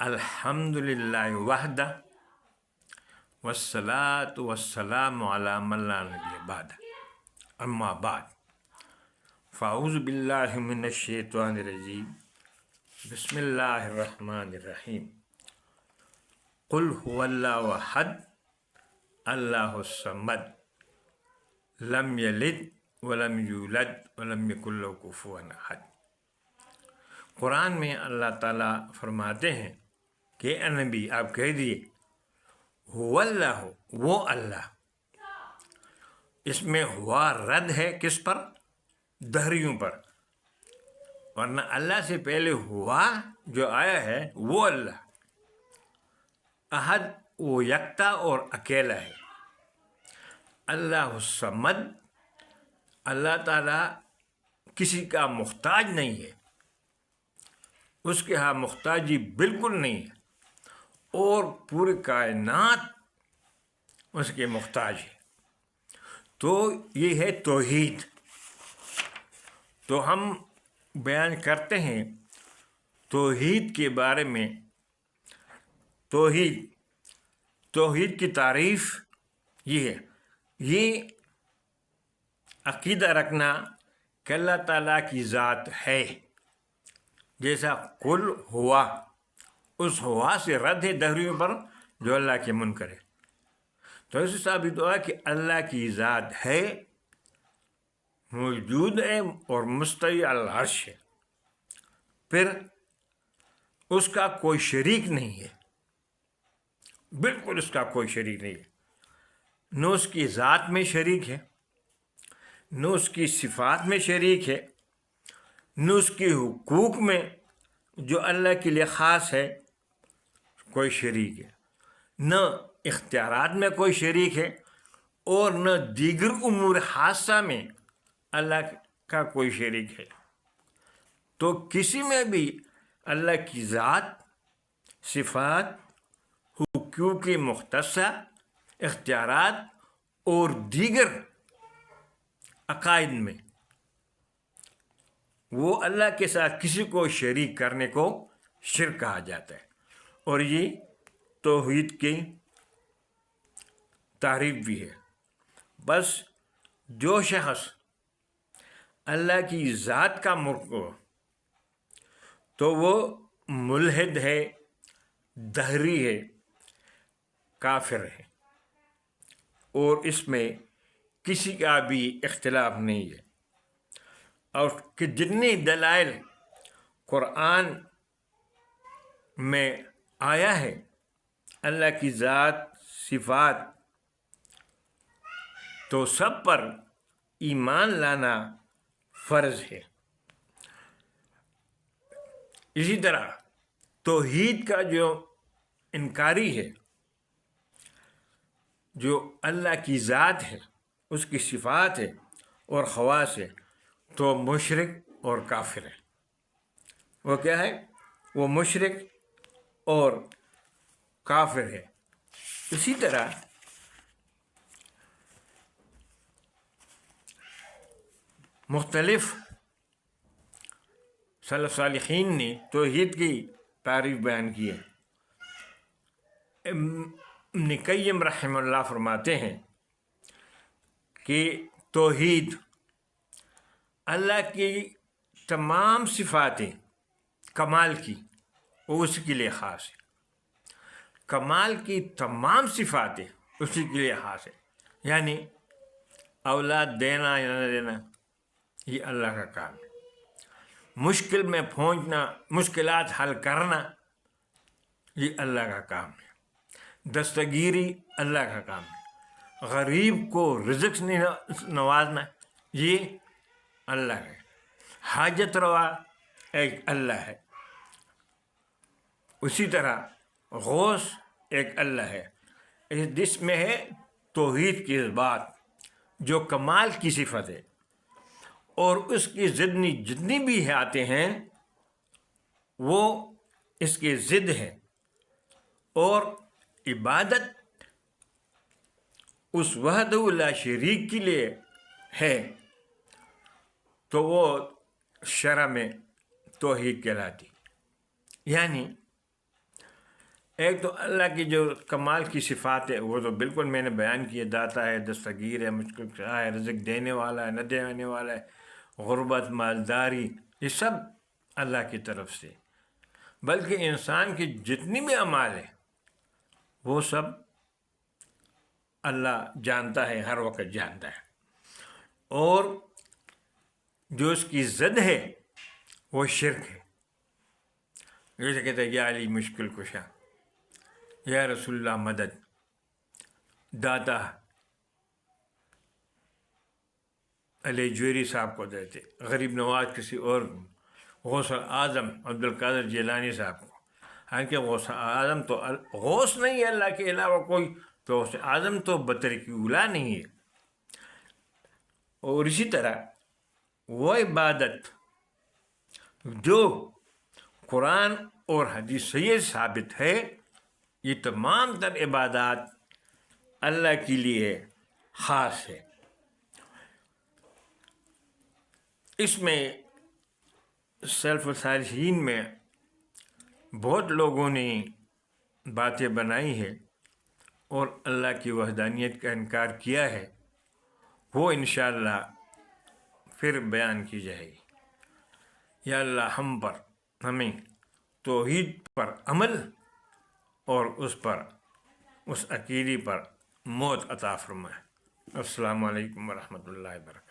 الحمدللہ وحدہ والصلاۃ والسلام علی من لا نبی بعد اما بعد فاعوذ باللہ من الشیطان الرجیم بسم اللہ الرحمن الرحیم قل هو اللہ احد اللہ الصمد لم یلد ولم یولد ولم یکن لہ کفوا احد۔ قرآن میں اللہ تعالیٰ فرماتے ہیں کہ اے نبی آپ کہہ دیے هو اللہ، وہ اللہ۔ اس میں ہوا رد ہے کس پر؟ دہریوں پر، ورنہ اللہ سے پہلے ہوا جو آیا ہے وہ اللہ۔ احد وہ یکتا اور اکیلا ہے۔ اللہ الصمد، اللہ تعالیٰ کسی کا محتاج نہیں ہے، اس کے ہاں محتاجی بالکل نہیں ہے، اور پوری کائنات اس کے محتاج ہے۔ تو یہ ہے توحید۔ تو ہم بیان کرتے ہیں توحید کے بارے میں۔ توحید کی تعریف یہ ہے، یہ عقیدہ رکھنا کہ اللہ تعالیٰ کی ذات ہے، جیسا قل ہوا، اس ہوا سے رد ہے دہریوں پر جو اللہ کے منکر ہے۔ تو اس سے ثابت ہوا کہ اللہ کی ذات ہے، موجود ہے اور مستوی علی العرش ہے۔ پھر اس کا کوئی شریک نہیں ہے، بالکل اس کا کوئی شریک نہیں ہے۔ نہ اس کی ذات میں شریک ہے، نہ اس کی صفات میں شریک ہے، نہ اس کے حقوق میں جو اللہ کے لیے خاص ہے کوئی شریک ہے، نہ اختیارات میں کوئی شریک ہے، اور نہ دیگر امور خاصہ میں اللہ کا کوئی شریک ہے۔ تو کسی میں بھی اللہ کی ذات، صفات، حقوق مختصہ، اختیارات اور دیگر عقائد میں وہ اللہ کے ساتھ کسی کو شریک کرنے کو شرک کہا جاتا ہے، اور یہ توحید کی تعریف بھی ہے۔ بس جو شخص اللہ کی ذات کا منکر ہو تو وہ ملحد ہے، دہری ہے، کافر ہے، اور اس میں کسی کا بھی اختلاف نہیں ہے۔ اور کہ جتنی دلائل قرآن میں آیا ہے اللہ کی ذات، صفات، تو سب پر ایمان لانا فرض ہے۔ اسی طرح توحید کا جو انکاری ہے، جو اللہ کی ذات ہے، اس کی صفات ہے اور خواص ہے، تو مشرک اور کافر ہے۔ وہ کیا ہے؟ وہ مشرک اور کافر ہے۔ اسی طرح مختلف سلف صالحین نے توحید کی تعریف بیان کی ہے۔ ابن قیم رحمہ اللہ فرماتے ہیں کہ توحید اللہ کی تمام صفاتیں کمال کی، وہ اسی کے لیے خاص ہے۔ کمال کی تمام صفاتیں اسی کے لیے خاص ہے، یعنی اولاد دینا یا نہ دینا یہ اللہ کا کام ہے۔ مشکل میں پہنچنا، مشکلات حل کرنا یہ اللہ کا کام ہے۔ دستگیری اللہ کا کام ہے۔ غریب کو رزق سے نوازنا یہ اللہ ہے۔ حاجت روا ایک اللہ ہے۔ اسی طرح غوث ایک اللہ ہے۔ جس میں ہے توحید کی بات جو کمال کی صفت ہے، اور اس کی ضدنی جتنی بھی آتے ہیں وہ اس کے ضد ہے، اور عبادت اس وحدہ لا شریک کے لیے ہے، تو وہ شرع میں توحید کہلاتی۔ یعنی ایک تو اللہ کی جو کمال کی صفات ہے وہ تو بالکل میں نے بیان کیے، داتا ہے، دستگیر ہے، مشکل کشا ہے، رزق دینے والا ہے، نہ دینے والا ہے، غربت، مالداری، یہ سب اللہ کی طرف سے۔ بلکہ انسان کی جتنی بھی اعمال ہیں وہ سب اللہ جانتا ہے، ہر وقت جانتا ہے۔ اور جو اس کی ضد ہے وہ شرک ہے۔ جیسے کہتے ہیں یا علی مشکل کشا، یا رسول اللہ مدد، داتا علی جویری صاحب کو دیتے، غریب نواز کسی اور کو، غوث اعظم عبد القادر جیلانی صاحب کو۔ حالانکہ غوث اعظم تو غوث نہیں ہے اللہ کے علاوہ کوئی، تو غوث اعظم تو بطریق اولیٰ نہیں ہے۔ اور اسی طرح وہ عبادت جو قرآن اور حدیث سے ثابت ہے، یہ تمام تر عبادات اللہ کے لیے خاص ہے۔ اس میں سلف صالحین میں بہت لوگوں نے باتیں بنائی ہے اور اللہ کی وحدانیت کا انکار کیا ہے، وہ انشاءاللہ پھر بیان کی جائے گی۔ یا اللہ ہمیں توحید پر عمل اور اس عقیدے پر موت عطا فرمائے۔ السلام علیکم ورحمۃ اللہ وبرکاتہ۔